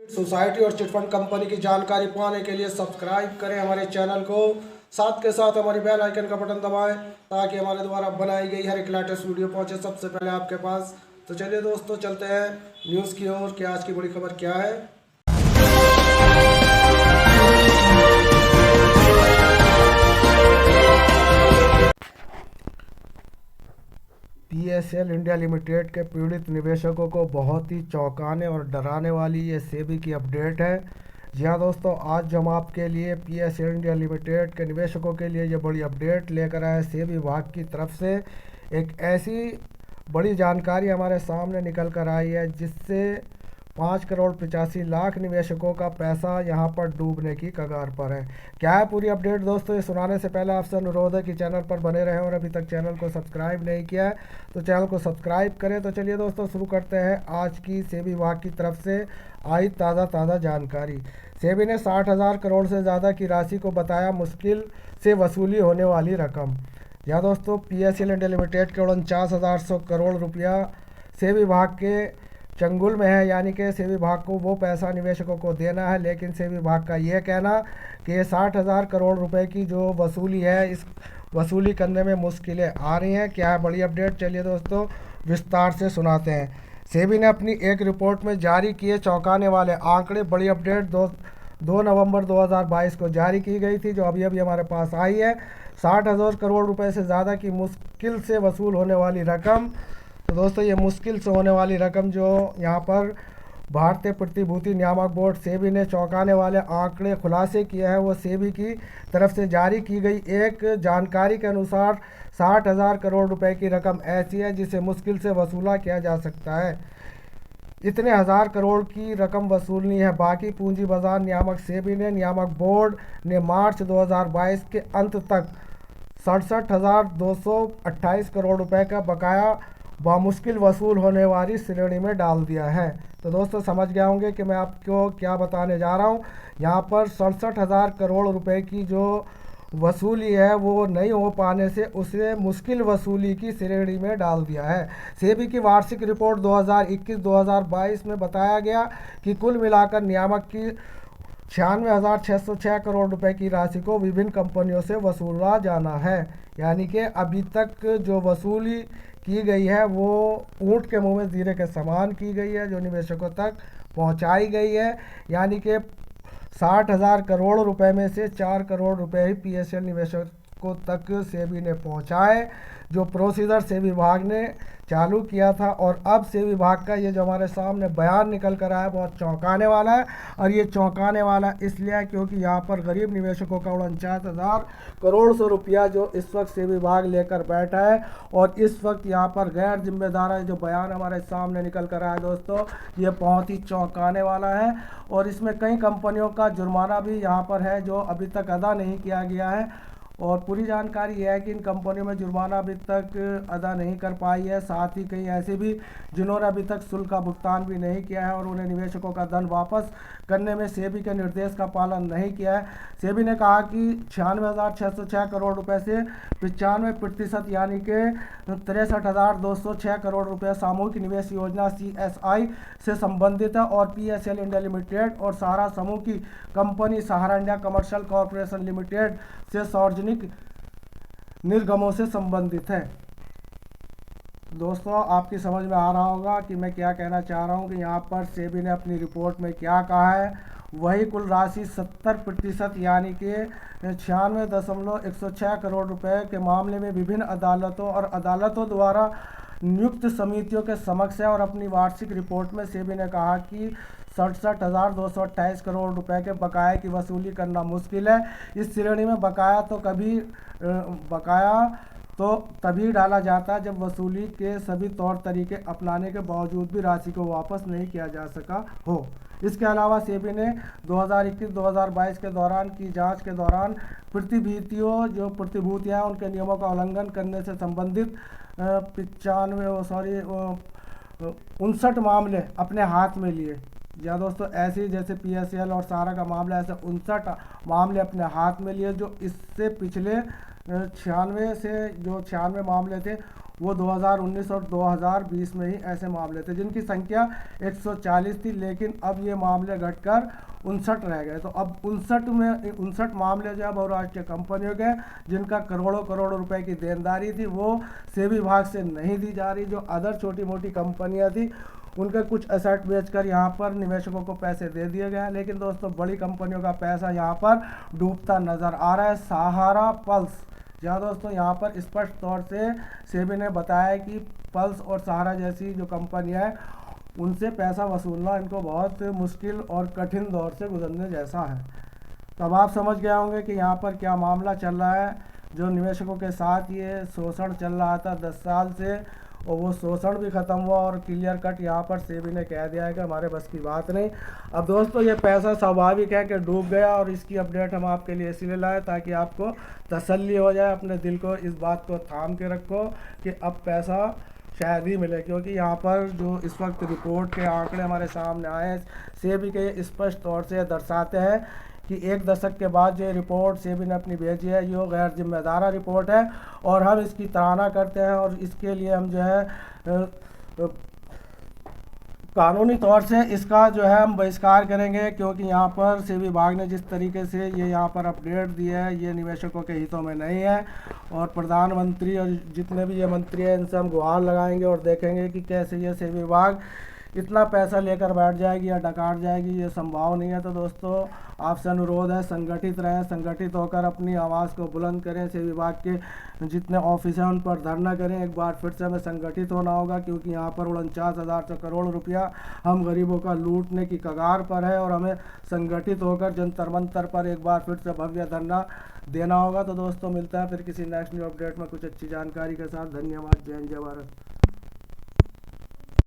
Society और chit fund company की जानकारी पाने के लिए सब्सक्राइब करें हमारे चैनल को। साथ के साथ हमारी बेल आइकन का बटन दबाएं ताकि हमारे द्वारा बनाई गई हर एक लेटेस्ट वीडियो पहुंचे सबसे पहले आपके पास। तो चलिए दोस्तों, चलते हैं न्यूज़ की ओर कि आज की बड़ी खबर क्या है। पीएसएल इंडिया लिमिटेड के पीड़ित निवेशकों को बहुत ही चौंकाने और डराने वाली ये सेबी की अपडेट है। जी हाँ दोस्तों, आज हम आपके लिए पीएसएल इंडिया लिमिटेड के निवेशकों के लिए ये बड़ी अपडेट लेकर आए सेबी विभाग की तरफ से। एक ऐसी बड़ी जानकारी हमारे सामने निकल कर आई है जिससे 5,85,00,000 निवेशकों का पैसा यहाँ पर डूबने की कगार पर है। क्या है पूरी अपडेट दोस्तों, ये सुनाने से पहले आपसे अनुरोध है कि चैनल पर बने रहें और अभी तक चैनल को सब्सक्राइब नहीं किया है तो चैनल को सब्सक्राइब करें। तो चलिए दोस्तों, शुरू करते हैं आज की सेबी विभाग की तरफ से आई ताज़ा जानकारी। सेबी ने 60,000 करोड़ से ज़्यादा की राशि को बताया मुश्किल से वसूली होने वाली रकम। यहाँ दोस्तों, पीएसएल इंडिया लिमिटेड के 49,100 करोड़ रुपया सेबी विभाग के चंगुल में है, यानी कि सेबी विभाग को वो पैसा निवेशकों को देना है। लेकिन सेबी विभाग का ये कहना कि ये 60,000 करोड़ रुपए की जो वसूली है, इस वसूली करने में मुश्किलें आ रही हैं। क्या है बड़ी अपडेट, चलिए दोस्तों विस्तार से सुनाते हैं। सेबी ने अपनी एक रिपोर्ट में जारी किए चौंकाने वाले आंकड़े। बड़ी अपडेट 2 नवंबर 2022 को जारी की गई थी, जो अभी हमारे पास आई है। 60,000 करोड़ रुपए से ज़्यादा की मुश्किल से वसूल होने वाली रकम। तो दोस्तों, ये मुश्किल से होने वाली रकम जो यहाँ पर भारतीय प्रतिभूति नियामक बोर्ड सेबी ने चौंकाने वाले आंकड़े खुलासे किए हैं, वो सेबी की तरफ से जारी की गई एक जानकारी के अनुसार 60,000 करोड़ रुपए की रकम ऐसी है जिसे मुश्किल से वसूला किया जा सकता है। इतने हज़ार करोड़ की रकम वसूलनी है। बाकी पूंजी बाजार नियामक सेबी ने नियामक बोर्ड ने मार्च 2022 के अंत तक 67,228 करोड़ रुपए का बकाया बामुश्किल वसूल होने वाली श्रेणी में डाल दिया है। तो दोस्तों, समझ गए होंगे कि मैं आपको क्या बताने जा रहा हूँ। यहाँ पर 67,000 करोड़ रुपए की जो वसूली है वो नहीं हो पाने से उसे मुश्किल वसूली की श्रेणी में डाल दिया है। सेबी की वार्षिक रिपोर्ट 2021-2022 में बताया गया कि कुल मिलाकर नियामक की 96,606 करोड़ रुपए की राशि को विभिन्न कंपनियों से वसूला जाना है। यानी कि अभी तक जो वसूली की गई है वो ऊँट के मुंह में जीरे के समान की गई है, जो निवेशकों तक पहुंचाई गई है। यानी कि 60,000 करोड़ रुपए में से 4 करोड़ रुपए ही पीएसएल निवेशकों तक सेबी ने पहुंचाए, जो प्रोसीजर सेबी विभाग ने चालू किया था। और अब सेबी विभाग का ये जो हमारे सामने बयान निकल कर आया बहुत चौंकाने वाला है। और ये चौंकाने वाला इसलिए है क्योंकि यहाँ पर गरीब निवेशकों का 49,000 करोड़ से रुपया जो इस वक्त सेबी विभाग लेकर बैठा है। और इस वक्त यहाँ पर गैर जिम्मेदार जो बयान हमारे सामने निकल कर आया दोस्तों, ये बहुत ही चौंकाने वाला है। और इसमें कई कंपनियों का जुर्माना भी यहाँ पर है जो अभी तक अदा नहीं किया गया है। और पूरी जानकारी यह है कि इन कंपनियों में जुर्माना अभी तक अदा नहीं कर पाई है। साथ ही कई ऐसे भी जिन्होंने अभी तक शुल्क का भुगतान भी नहीं किया है और उन्हें निवेशकों का धन वापस करने में सेबी के निर्देश का पालन नहीं किया है। सेबी ने कहा कि 96,606 करोड़ रुपए से 95% यानी कि 63,206 करोड़ रुपए सामूहिक निवेश योजना CSI से संबंधित है। और पीएसएल इंडिया लिमिटेड और सहारा समूह की कंपनी सहारा इंडिया कमर्शियल कॉरपोरेशन लिमिटेड से सार्वजनिक निर्गमों से संबंधित है। दोस्तों, आपकी समझ में आ रहा होगा कि मैं क्या कहना चाह रहा हूँ कि यहाँ पर सेबी ने अपनी रिपोर्ट में क्या कहा है। वही कुल राशि 70% यानी कि 96.106 करोड़ रुपए के मामले में विभिन्न अदालतों और अदालतों द्वारा नियुक्त समितियों के समक्ष है। और अपनी वार्षिक रिपोर्ट में सेबी ने कहा कि 67,228 करोड़ रुपए के बकाये की वसूली करना मुश्किल है। इस श्रेणी में बकाया तो तभी डाला जाता है जब वसूली के सभी तौर तरीके अपनाने के बावजूद भी राशि को वापस नहीं किया जा सका हो। इसके अलावा सेबी ने 2021-2022 के दौरान की जांच के दौरान प्रतिभूतियां उनके नियमों का उल्लंघन करने से संबंधित 59 मामले अपने हाथ में लिए। या दोस्तों, ऐसे जैसे पीएसएल और सारा का मामला, ऐसे 59 मामले अपने हाथ में लिए, जो इससे पिछले 96 मामले थे वो 2019 और 2020 में ही ऐसे मामले थे, जिनकी संख्या 140 थी, लेकिन अब ये मामले घटकर 59 रह गए। तो अब 59 मामले जो है बहुराष्ट्रीय कंपनियों के, जिनका करोड़ों करोड़ रुपए की देनदारी थी, वो सेबी विभाग से नहीं दी जा रही। जो अदर छोटी मोटी कंपनियां थी, उनके कुछ एसेट बेचकर यहाँ पर निवेशकों को पैसे दे दिए गए हैं। लेकिन दोस्तों, बड़ी कंपनियों का पैसा यहाँ पर डूबता नजर आ रहा है। सहारा पल्स, जहाँ दोस्तों यहाँ पर स्पष्ट तौर से सेबी ने बताया कि पल्स और सहारा जैसी जो कंपनियाँ हैं, उनसे पैसा वसूलना इनको बहुत मुश्किल और कठिन दौर से गुजरने जैसा है। तो अब आप समझ गए होंगे कि यहाँ पर क्या मामला चल रहा है। जो निवेशकों के साथ ये शोषण चल रहा था 10 साल से, और वो शोषण भी ख़त्म हुआ और क्लियर कट यहाँ पर सेबी ने कह दिया है कि हमारे बस की बात नहीं। अब दोस्तों, ये पैसा स्वाभाविक है कि डूब गया, और इसकी अपडेट हम आपके लिए इसलिए लाए ताकि आपको तसल्ली हो जाए। अपने दिल को इस बात को थाम के रखो कि अब पैसा शायद ही मिले, क्योंकि यहाँ पर जो इस वक्त रिपोर्ट के आंकड़े हमारे सामने आए, सेबी के स्पष्ट तौर से दर्शाते हैं कि 1 दशक के बाद जो रिपोर्ट सेबी ने अपनी भेजी है, ये गैर जिम्मेदारा रिपोर्ट है, और हम इसकी ताड़ना करते हैं। और इसके लिए हम जो है कानूनी तौर से इसका जो है हम बहिष्कार करेंगे, क्योंकि यहाँ पर सेबी विभाग ने जिस तरीके से ये यहाँ पर अपडेट दी है, ये निवेशकों के हितों में नहीं है। और प्रधानमंत्री और जितने भी ये मंत्री हैं, इनसे हम गुहार लगाएंगे और देखेंगे कि कैसे ये सेबी विभाग इतना पैसा लेकर बैठ जाएगी या डकार जाएगी, ये संभव नहीं है। तो दोस्तों, आपसे अनुरोध है, संगठित रहें, संगठित होकर अपनी आवाज़ को बुलंद करें। सेबी विभाग के जितने ऑफिस हैं उन पर धरना करें। एक बार फिर से हमें संगठित होना होगा, क्योंकि यहाँ पर 49,000 करोड़ रुपया हम गरीबों का लूटने की कगार पर है, और हमें संगठित होकर जंतर मंतर पर एक बार फिर से भव्य धरना देना होगा। तो दोस्तों, मिलता है फिर किसी नेक्स्ट न्यू अपडेट में कुछ अच्छी जानकारी के साथ। धन्यवाद। जय हिंद, जय भारत।